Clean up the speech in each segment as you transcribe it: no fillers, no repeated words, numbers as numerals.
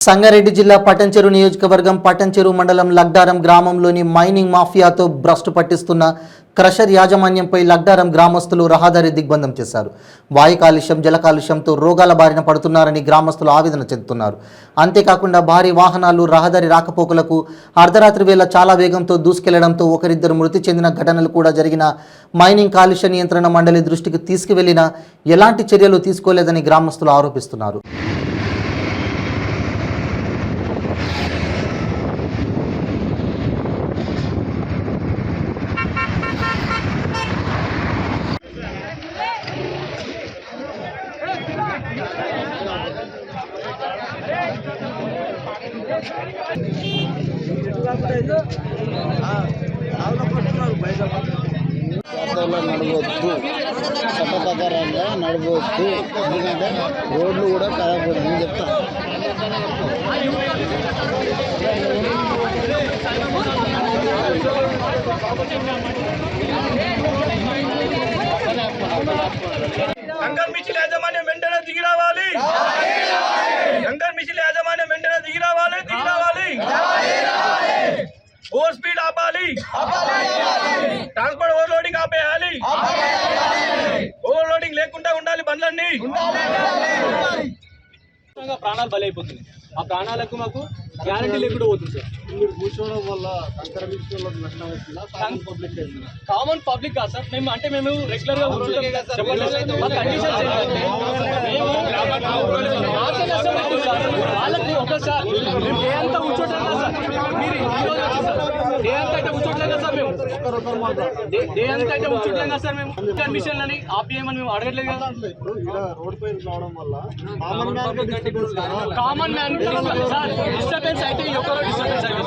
సంగారెడ్డి జిల్లా పటంచెరు నియోజకవర్గం పటంచెరు మండలం లగ్డారం గ్రామంలోని మైనింగ్ మాఫియాతో భ్రష్టు పట్టిస్తున్న క్రషర్ యాజమాన్యంపై లగ్డారం గ్రామస్తులు రహదారి దిగ్బంధం చేశారు. వాయు కాలుష్యం, జల కాలుష్యంతో రోగాల బారిన పడుతున్నారని గ్రామస్తులు ఆవేదన చెందుతున్నారు. అంతేకాకుండా భారీ వాహనాలు రహదారి రాకపోకలకు అర్ధరాత్రి వేళ చాలా వేగంతో దూసుకెళ్లడంతో ఒకరిద్దరు మృతి చెందిన ఘటనలు కూడా జరిగిన మైనింగ్ కాలుష్య నియంత్రణ మండలి దృష్టికి తీసుకువెళ్లినా ఎలాంటి చర్యలు తీసుకోలేదని గ్రామస్తులు ఆరోపిస్తున్నారు. నడవద్దు, చట్టప్రకారంగా నడవద్దు. ఎందుకంటే రోడ్లు కూడా కలగకూడదు అని చెప్తాను. అంగర్ మిచిల్ యాజమాన్యం వెంటనే దిగి రావాలి. అంగర్ మిచిల్ యాజమాన్యం వెంటనే దిగి రావాలి. ఓవర్ స్పీడ్ ఆపాలి. ట్రాన్స్పోర్ట్ ఓవర్లోడింగ్ ఆపేయాలి. ఓవర్లోడింగ్ లేకుండా ఉండాలి బండ్లన్నీ. ప్రాణాలు బలైపోతుంది. ఆ ప్రాణాలకు మాకు గ్యారంటీ లేకుండా పోతుంది సార్. మీరు కూర్చోవడం వల్ల నష్టం వస్తుందా? కామన్ పబ్లిక్ కాదు సార్. మేము రెగ్యులర్ గా వాళ్ళకి ఒకసారి డే అంతా కూర్చోట్లేదు సార్. మీరు డే అంతా అయితే కూర్చోట్లేదు సార్. మేము డే అంతా అయితే కూర్చోట్లేదు కదా సార్. మేము కమిషన్ అని ఆపేయమని మేము అడగట్లేదు కదా. రోడ్ పైన రావడం వల్ల కామన్ మ్యాన్ సార్ డిస్టర్బెన్స్ అయితే ఒక్కరో డిస్టర్బెన్స్ అయితే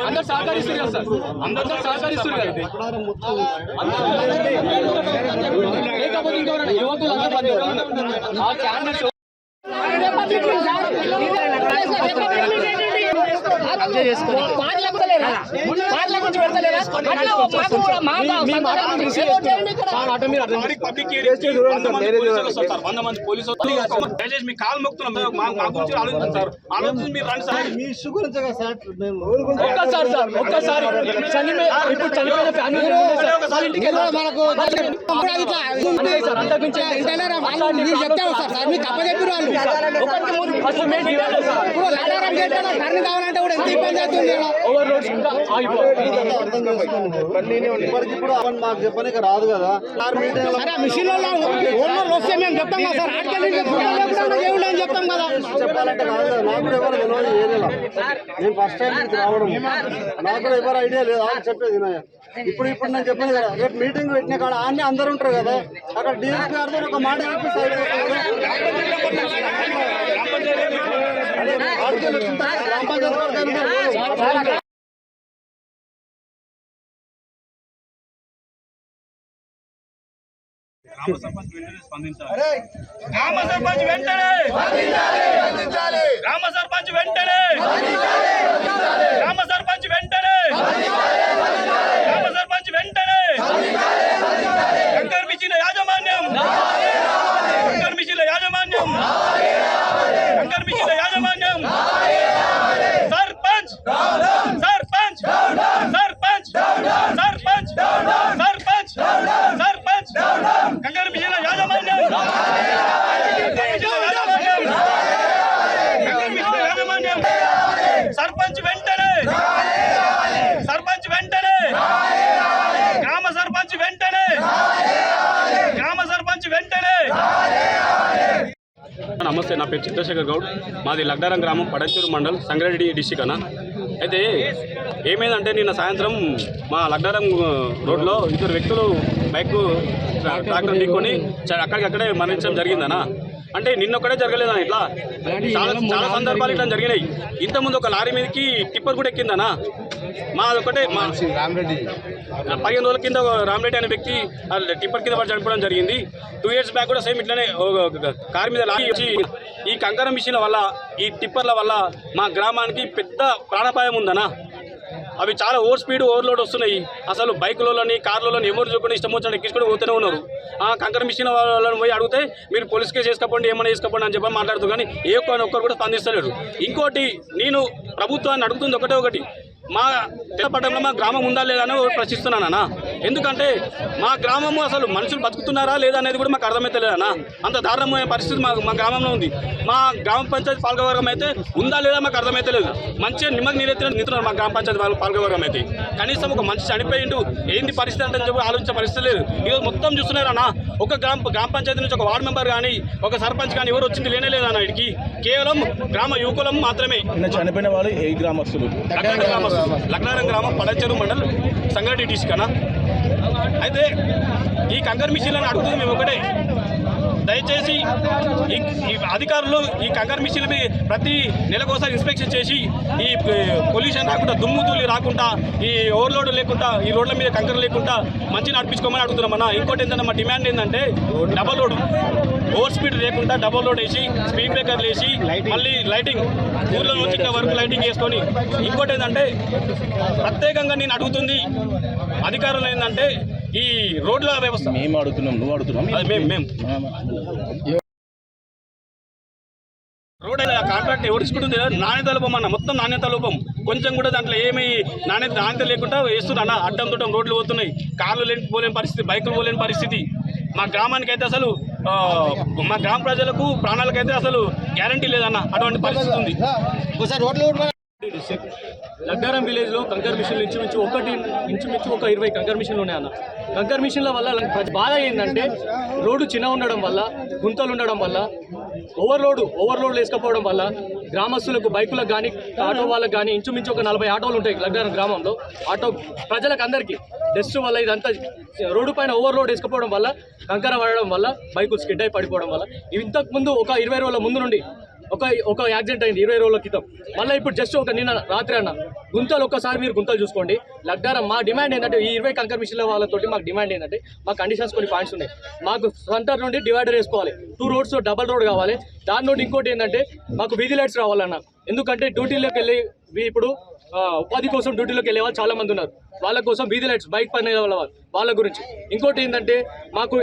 అందరూ సహకరిస్తారు కదా సార్. అందరూ సహకరిస్తారు కదా. లేకపోతే ఇంకెవరైనా యువకులు అందరూ ఆ క్యాండిడేట్స్ మీ కాలు మొక్కుతున్నాం. మా గురించి ఆలోచించారు సార్. ఆలోచించి మీరు రండి సార్. మీ ఇష్యూ గురించే కదా సార్. ఒక్కసారి ఇప్పుడు చనిపోయిన ఫ్యామిలీ మనకు చెప్తారు సార్. మీకు అప్పచెప్పారు వాళ్ళు కావాలంటే కూడా ఎంత ఇబ్బంది అవుతుంది. మాకు చెప్పడానికి రాదు కదా. మిషన్ వస్తే మేము చెప్తాం కదా సార్. ఆడికెళ్ళి చెప్తాం కదా. చెప్పాలంటే కాదు కదా. నాకు కూడా ఎవరు తెలియదు ఏరియాలో. నేను ఫస్ట్ టైం మీకు రావడం. నాకు కూడా ఎవరు ఐడియా లేదు. చెప్పేది ఇప్పుడు నేను చెప్పాను కదా. రేపు మీటింగ్ పెట్టిన కాడ అన్ని అందరు ఉంటారు కదా. అక్కడ డిఎస్పీ గారితో ఒక మాట చెప్పి గ్రామ పంచాయతీ గ్రామ సర్పంచ్ వెంటనే స్పందించాలి. గ్రామ సర్పంచ్ వెంటనే గ్రామ సర్పంచ్ వెంటనే గ్రామ సర్పంచ్ వెంటనే గ్రామ సర్పంచ్ వెంటనే కంకర్ మిచిల్ యాజమాన్యం కంకర్ మిచిల్ యాజమాన్యం కంకర్ మిచిల్ యాజమాన్యం సర్పంచ్ సర్పంచ్ సర్పంచ్ సర్పంచ్ సర్పంచ్ సర్పంచ్ కంకర్ మిచిల్ యాజమాన్యం సర్పంచ్ వెంటనే సర్పంచ్ వెంటనే గ్రామ సర్పంచ్ వెంటనే గ్రామ సర్పంచ్ వెంటనే. నమస్తే, నా పేరు చంద్రశేఖర్ గౌడ్. మాది లగ్డారం గ్రామం, పటంచెరు మండల్, సంగారెడ్డి డిస్టిక్ అన్న. అయితే ఏమైందంటే నిన్న సాయంత్రం మా లగ్డారం రోడ్లో ఇద్దరు వ్యక్తులు బైక్ ట్రాక్టర్ ఢీకొని అక్కడికక్కడే మరణించడం జరిగిందనా. అంటే నిన్నొక్కడే జరగలేదన్న. ఇట్లా చాలా సందర్భాలు ఇట్లా జరిగినాయి. ఇంతకుముందు ఒక లారీ మీదకి టిప్పర్ కూడా ఎక్కిందనా. మాదొక్కటే 15 రోజుల కింద రామరెడ్డి అనే వ్యక్తి టిప్పర్ కింద పడి చనిపోవడం జరిగింది. 2 years బ్యాక్ కూడా సేమ్ ఇట్లనే కారు మీద లారీ వచ్చి ఈ కంకర మిషన్ల వల్ల, ఈ టిప్పర్ల వల్ల మా గ్రామానికి పెద్ద ప్రాణాపాయం ఉందనా. అవి చాలా ఓవర్ స్పీడ్ ఓవర్లోడ్ వస్తున్నాయి. అసలు బైకులని కార్లని ఎవరు చూసుకుని ఇష్టం వచ్చినట్టు ఎక్కించుకొని పోతూనే ఉన్నారు. కంకర మిషన్ వాళ్ళని పోయి అడిగితే మీరు పోలీస్ కేసు చేసుకోండి ఏమైనా చేసుకోండి అని చెప్పి మాట్లాడుతూ కానీ ఒక్కరు కూడా స్పందిస్తలేరు. ఇంకోటి నేను ప్రభుత్వాన్ని అడుగుతుంది ఒకటి మా పట్టణంలో మా గ్రామం ఉందా లేదా అని ప్రశ్నిస్తున్నానన్నా. ఎందుకంటే మా గ్రామము అసలు మనుషులు బతుకుతున్నారా లేదా అనేది కూడా మాకు అర్థమైతలేదన్నా. అంత దారుణమైన పరిస్థితి మా గ్రామంలో ఉంది. మా గ్రామ పంచాయతీ పాలకవర్గం అయితే ఉందా లేదా మాకు అర్థమైతలేదు. మంచిగా నీరెత్తిన నింటున్నారు మా గ్రామ పంచాయతీ పాలకవర్గం అయితే. కనీసం ఒక మనిషి చనిపోయిండు ఏంది పరిస్థితి అంటే చెప్పి ఆలోచించే పరిస్థితి లేదు. ఈరోజు మొత్తం చూస్తున్నారన్నా. ఒక గ్రామ పంచాయతీ నుంచి ఒక వార్డు మెంబర్ కానీ ఒక సర్పంచ్ కానీ ఎవరు వచ్చింది లేనే లేదన్నా. వీడికి కేవలం గ్రామ యువకులం మాత్రమే. చనిపోయిన వాళ్ళు ఏ గ్రామస్తులు? లగ్నారం గ్రామం పడచెరు మండల్ సంగారెడ్డి డిస్ట్రిక్ట్ అన్న. అయితే ఈ కంకర్ మిషన్లను అడుగుతుంది మేము ఒకటే, దయచేసి ఈ అధికారులు ఈ కంకర్ మిషన్లు ప్రతి నెలకోసారి ఇన్స్పెక్షన్ చేసి ఈ పొల్యూషన్ రాకుండా దుమ్ము ధూళి రాకుండా ఈ ఓవర్లోడ్ లేకుండా ఈ రోడ్ల మీద కంకర లేకుండా మంచి నడిపించుకోమని అడుగుతున్నామన్నా. ఇంకోటి ఏంటంటే మా డిమాండ్ ఏంటంటే డబల్ లోడ్ ఓవర్ స్పీడ్ లేకుండా డబల్ లోడ్ వేసి స్పీడ్ బ్రేకర్లు వేసి మళ్ళీ లైటింగ్ ఊర్లో నుంచి ఇంకా వరకు లైటింగ్ వేసుకొని. ఇంకోటి ఏంటంటే ప్రత్యేకంగా నేను అడుగుతుంది అధికారులు ఏంటంటే ఈ రోడ్ల వ్యవస్థ మేము అడుగుతున్నాం, నువ్వు అడుగుతున్నాం, మేము రోడ్ కాంట్రాక్ట్ ఎవరిచుకుంటుంది నాణ్యత లోపం అన్న. మొత్తం నాణ్యత లోపం. కొంచెం కూడా దాంట్లో ఏమి నాణ్యత లేకుండా వేస్తున్నా. అడ్డం దుడ్డం రోడ్లు పోతున్నాయి. కార్లు పోలేని పరిస్థితి, బైకులు పోలేని పరిస్థితి. మా గ్రామానికి అయితే అసలు మా గ్రామ ప్రజలకు ప్రాణాలకైతే అసలు గ్యారంటీ లేదన్న. అటువంటి పరిస్థితి ఉంది. లగ్డారం విలేజ్లో కంకర్ మిషన్లు ఇంచుమించు ఒక 20 కంకర్ మిషన్లు ఉన్నాయి అన్న. కంకర్ మిషన్ల వల్ల బాధ ఏంటంటే రోడ్డు చిన్న ఉండడం వల్ల, గుంతలు ఉండడం వల్ల, ఓవర్లోడ్ వేసుకపోవడం వల్ల గ్రామస్తులకు బైకులకు కానీ ఆటో వాళ్ళకి కానీ ఇంచుమించు ఒక 40 ఆటోలు ఉంటాయి లగ్డారం గ్రామంలో. ఆటో ప్రజలకు అందరికీ డస్ట్ వల్ల ఇదంతా రోడ్డు పైన ఓవర్లోడ్ వేసుకపోవడం వల్ల, కంకర పడడం వల్ల బైకులు స్కిడ్ అయి పడిపోవడం వల్ల ఇంతకుముందు ఒక 20 రోజుల ముందు నుండి ఒక యాక్సిడెంట్ అయింది 20 రోజుల క్రితం. మళ్ళీ ఇప్పుడు జస్ట్ నిన్న రాత్రి అన్న గుంతలు ఒక్కసారి మీరు గుంతలు చూసుకోండి. లగ్డారం మా డిమాండ్ ఏంటంటే ఈ 20 కంకర్ మిషన్ల వాళ్ళతోటి మాకు డిమాండ్ ఏంటంటే మా కండిషన్స్ కొన్ని పాయింట్స్ ఉన్నాయి. మాకు సెంటర్ నుండి డివైడర్ వేసుకోవాలి, 2 రోడ్స్ డబల్ రోడ్ కావాలి. దాని నుండి ఇంకోటి ఏంటంటే మాకు వీధి లైట్స్ రావాలన్న. ఎందుకంటే డ్యూటీలోకి వెళ్ళి ఇప్పుడు ఉపాధి కోసం డ్యూటీలోకి వెళ్ళే వాళ్ళు చాలా మంది ఉన్నారు. వాళ్ళ కోసం వీధి లైట్స్ బైక్ పైన వాళ్ళ గురించి. ఇంకోటి ఏంటంటే మాకు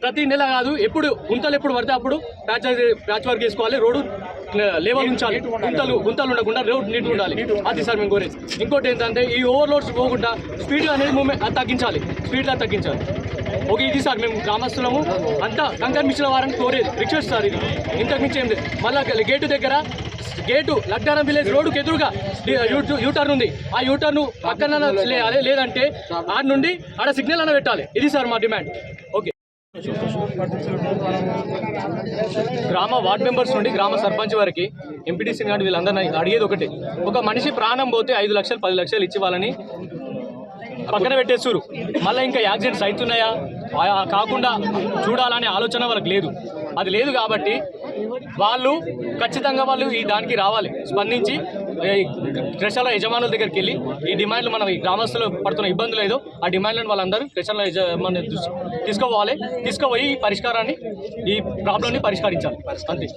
ప్రతి నెల కాదు, ఎప్పుడు గుంతలు ఎప్పుడు పడితే అప్పుడు ప్యాచ్ వర్క్ వేసుకోవాలి. రోడ్డు లెవెల్ ఉంచాలి, గుంతలు ఉండకుండా రోడ్ నీట్గా ఉండాలి. అది సార్ మేము కోరేది. ఇంకోటి ఏంటంటే ఈ ఓవర్లోడ్స్ పోకుండా స్పీడ్ అనేది తగ్గించాలి. ఇది సార్ మేము గ్రామస్తులము అంతా కంకర్ మిషన్ వారని కోరేది, రిక్వెస్ట్ సార్. ఇది ఇంతకు మించి ఏం లేదు. మళ్ళీ గేటు లగ్డారం విలేజ్ రోడ్డుకి ఎదురుగా యూటర్న్ ఉంది. ఆ యూటర్న్ పక్కన లేదంటే ఆడ నుండి ఆడ సిగ్నల్ అన్న పెట్టాలి. ఇది సార్ మా డిమాండ్. ఓకే. గ్రామ వార్డ్ మెంబర్స్ నుండి గ్రామ సర్పంచ్ వరకు ఎంపీటీసీ గారు వీళ్ళందరినీ అడిగేది ఒకటి, ఒక మనిషి ప్రాణం పోతే 5 లక్షలు 10 లక్షలు ఇచ్చి వాళ్ళని పక్కన పెట్టేస్తారు. మళ్ళీ ఇంకా యాక్సిడెంట్స్ అవుతున్నాయా కాకుండా చూడాలనే ఆలోచన వాళ్ళకి లేదు. అది లేదు కాబట్టి వాళ్ళు ఖచ్చితంగా ఈ దానికి రావాలి, స్పందించి క్రెషర్ల యజమానుల దగ్గరికి వెళ్ళి ఈ డిమాండ్లు మనం ఈ గ్రామస్తులు పడుతున్న ఇబ్బందులు ఏదో ఆ డిమాండ్లను వాళ్ళందరూ క్రెషర్ల యజమాని తీసుకుపోయి ఈ ప్రాబ్లంని పరిష్కరించాలి అంతే.